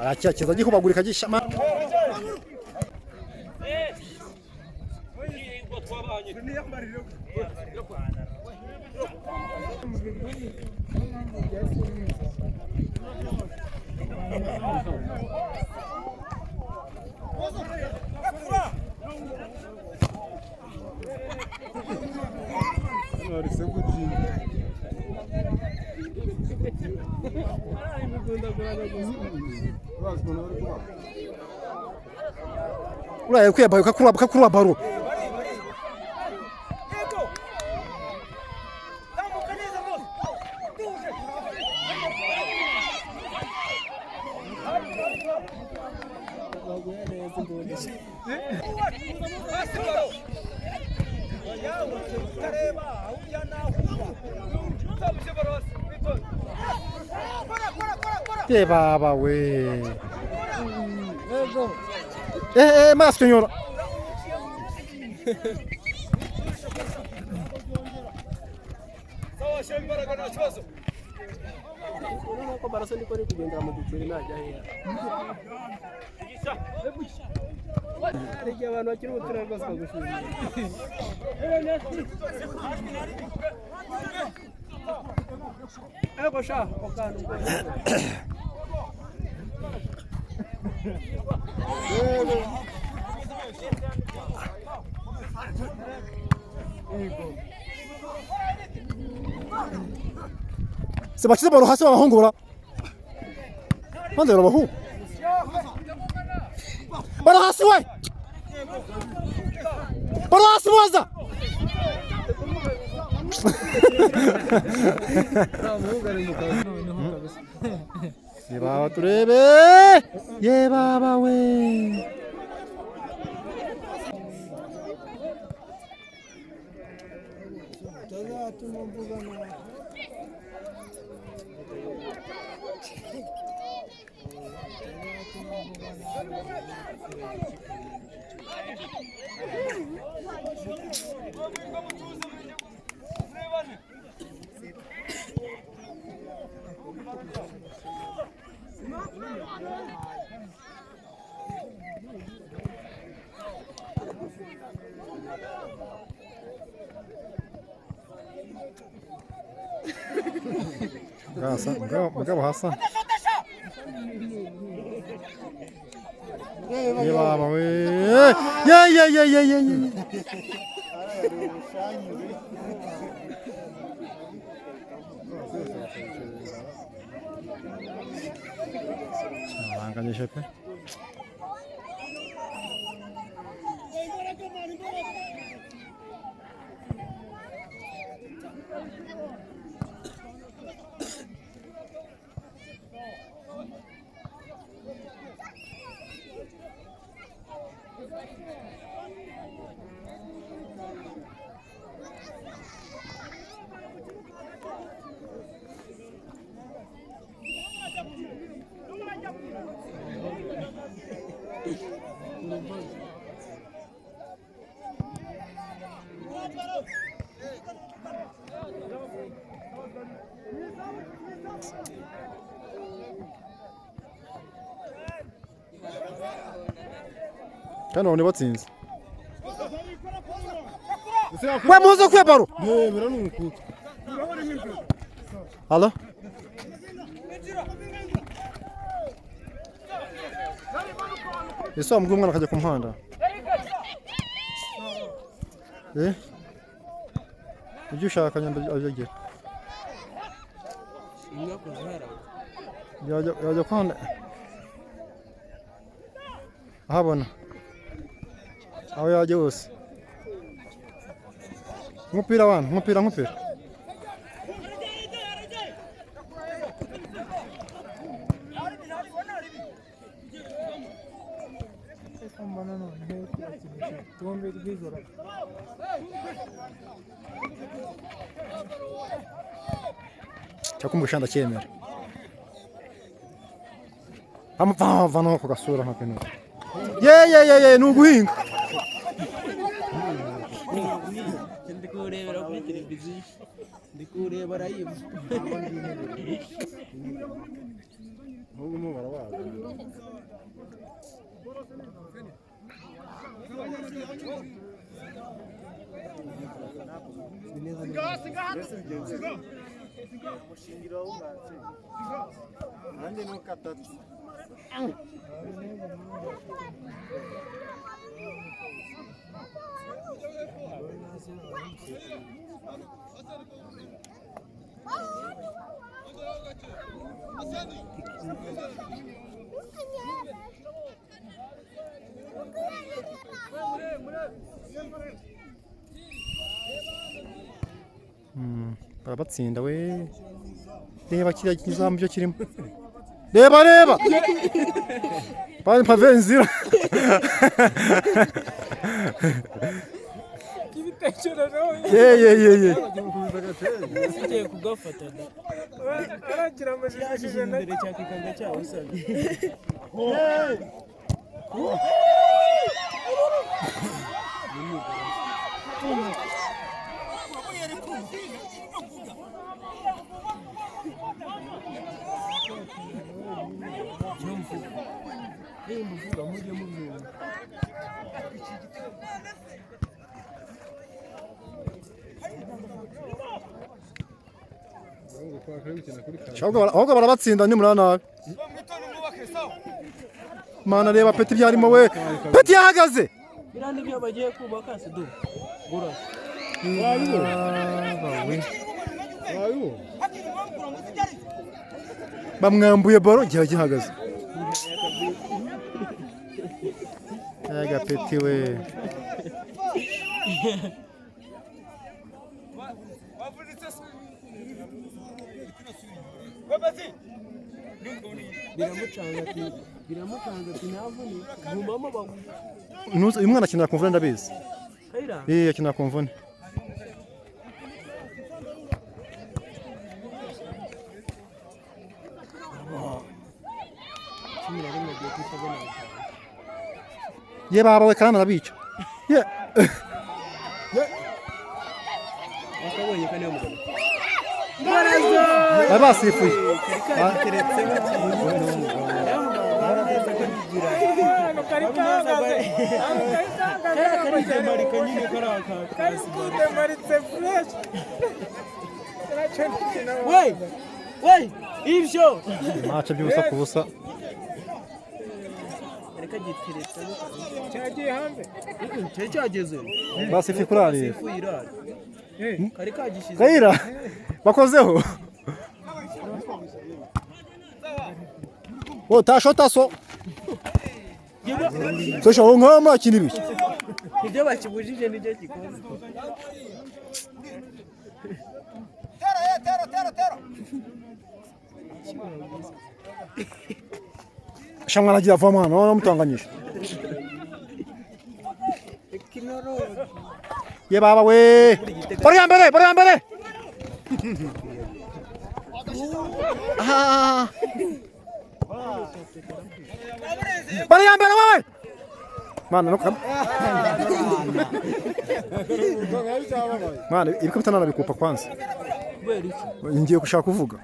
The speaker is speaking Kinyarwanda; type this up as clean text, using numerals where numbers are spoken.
aracyakeza gihubagurika gishama uraye kwiyabaye kakurwa baro baba we más señor sawa shembi baraka na kibazo ko barasa ndiko kugenda mu ducuri najya he ariko abantu bakiri ubutura rwose kagushimira ego sha okanu se bachize baro hasi babahungura mandero bahu baro hasi we baro hasi waza ye baba turebe ye baba we Mugabo Hassan ye baba we ye anganyeshe pe Kano ni batsinze we muzo kwe baro yemera nukutu Halo Yeso mgumwana kaje kumuhanda Ujye ushaka nyanda ajye Yajya kwanda Habona aho yajya hose umupira wana umupira Chakumbusha ndacyemera amupfa no ku gasura nkapeno ye nuguhinga ureba arayiba ahubwo mo barabaga umushingira w'umwanzi nanjye nuko atatu barabatsinda we reba kiriya kizamu cyo kirimo reba bari pave nzira ye ugiye kugafata arakira amashanyarazi imbere cya kikanga cyawe usabye ahubwo barabatsinda ni muri nabi mana reba peti byarimo we peti yahagaze biriya nibyo bagiye kubaka sido gura bamwambuye baro gihe gihagaze yaga peti we biramucanga ati ntavune gumamo bagu uyu mwana akinira ku mvune ndabizi Kaira akinira ku mvune ye baba we kandi arabica ye akabonye kane umugabo bari basifuye ivyo mace by'ubusa ku busa reka giteretse cyagiye hanze cyo cyageze basifuye kurarira kari kagishize Kaira bakozeho wo tashota so sho nkama kinibiki ibyo bakibujije nibyo gikoze tera shamwa nagira vama no mutanganyisha ye baba we bari ambere bari ambere we mana no mana ibiko bitana bikupa kwanza ngiye gushaka kuvuga